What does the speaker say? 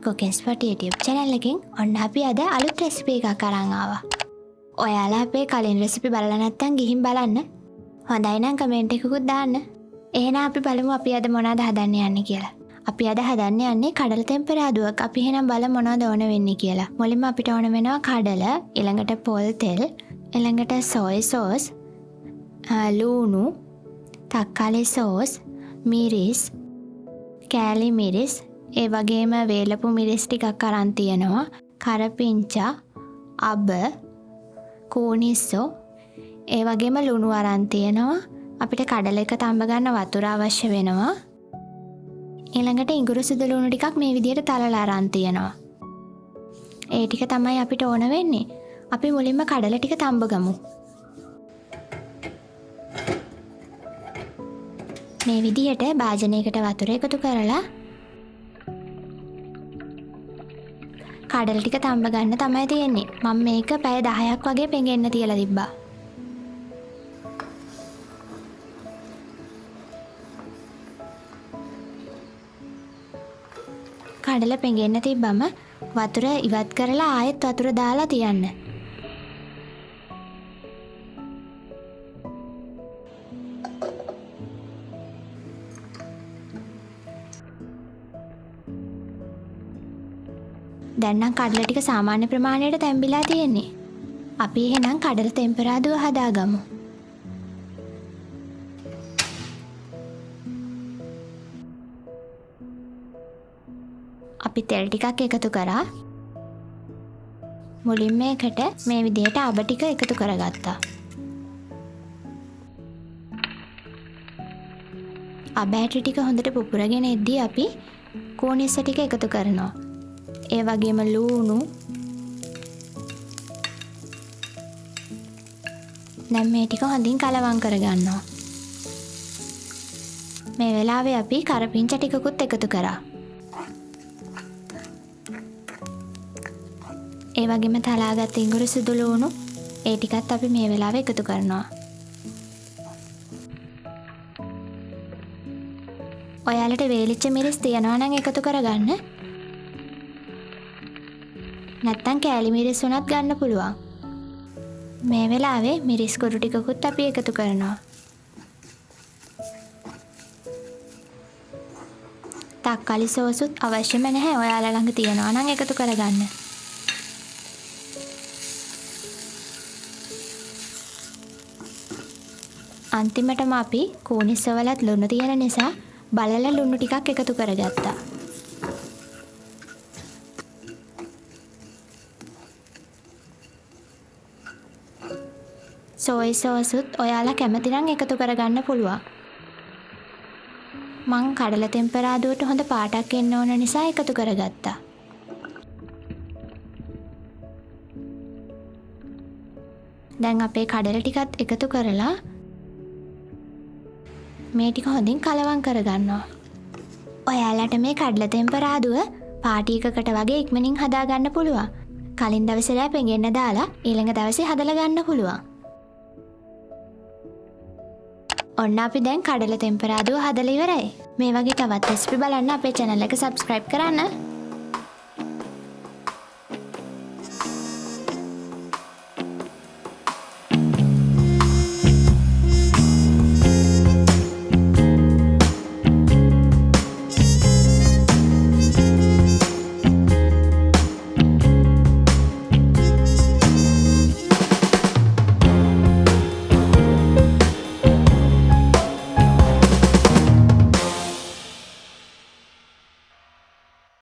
cooking spot YouTube channel එකෙන් ඔන්න අපි අද අලුත් රෙසිපි එකක් අරන් ආවා. ඔයාලා අපේ කලින් රෙසිපි බලලා නැත්නම් ගිහින් බලන්න. හොඳයි නම් කමෙන්ට් එකකුත් දාන්න. එහෙනම් අපි බලමු අපි අද මොනවද හදන්න යන්නේ කියලා. අපි අද හදන්න යන්නේ කඩල තෙම්පරාදුවක්. අපි එහෙනම් බලමු මොනවද ඕන වෙන්නේ කියලා. මුලින්ම අපිට ඕන වෙනවා කඩල, ඊළඟට පොල් තෙල්, ඊළඟට soy sauce, ලුණු, තක්කාලි sauce, මිරිස්, කෑලි මිරිස්, ඒ වගේම වේලපු මිරිස් ටිකක් අරන් තියෙනවා, කරපිංචා, අබ, කෝනිස්සෝ, ඒ වගේම ලුණු අරන් තියෙනවා. අපිට කඩල එක තඹ ගන්න වතුර අවශ්‍ය වෙනවා. ඊළඟට ඉඟුරු සුදු ලුණු ටිකක් මේ විදිහට තලලා අරන් තියෙනවා. ඒ ටික තමයි අපිට ඕන වෙන්නේ. අපි මුලින්ම කඩල ටික තඹ ගමු. මේ විදිහට භාජනයකට වතුර එකතු කරලා කඩල ටික තඹ ගන්න තමයි තියෙන්නේ. මම මේක පැය 10ක් වගේ පෙඟෙන්න තියලා තිබ්බා. කඩල පෙඟෙන්න තිබ්බම වතුර ඉවත් කරලා ආයෙත් වතුර දාලා තියන්න. දැන් නම් කඩල ටික සාමාන්‍ය ප්‍රමාණයට තැම්බිලා තියෙන්නේ. අපි එහෙනම් කඩල තෙම්පරාදුව හදාගමු. අපි තෙල් ටිකක් එකතු කරා. මුලින්ම මේකට මේ විදිහට අබ ටික එකතු කරගත්තා. අබ ඇටි ටික හොඳට පුපුරගෙන එද්දී අපි කෝනිස්ස ටික එකතු කරනවා. ඒ වගේම ලුණු, දැන් මේ ටික හොඳින් කලවම් කරගන්නවා. මේ වෙලාවේ අපි කරපිංචා ටිකකුත් එකතු කරා. ඒ වගේම තලාගත් ඉඟුරු සුදු ලුණු ඒ ටිකත් අපි මේ වෙලාවේ එකතු කරනවා. ඔයාලට වේලිච්ච මිරිස් තියනවා නම් එකතු කරගන්න. නැත්තම් කෑලි මිරිස් උනත් ගන්න පුළුවන්. මේ වෙලාවේ මිරිස් කුරු ටිකකුත් අපි එකතු කරනවා. තක්කාලි සෝසුත් අවශ්‍යම නැහැ. ඔයාලා ළඟ තියනවා නම් එකතු කරගන්න. අන්තිමටම අපි කෝනිස්සවලත් ලුණු තියෙන නිසා බලලා ලුණු ටිකක් එකතු කරගත්තා. soy sauce උත් ඔයාලා කැමති නම් එකතු කරගන්න පුළුවන්. මං කඩල තෙම්පරාදුවට හොඳ පාටක් එන්න ඕන නිසා එකතු කරගත්තා. දැන් අපේ කඩල ටිකත් එකතු කරලා මේ ටික හොඳින් කලවම් කරගන්නවා. ඔයාලට මේ කඩල තෙම්පරාදුව පාටි එකකට වගේ ඉක්මනින් හදාගන්න පුළුවන්. කලින් දවසේ පෙඟෙන්න දාලා ඊළඟ දවසේ හදලා ගන්න පුළුවන්. ඔන්න අපි දැන් කඩල තෙම්පරාදුව හදලා ඉවරයි. මේ වගේ තවත් රෙසිපි බලන්න අපේ channel එක subscribe කරන්න.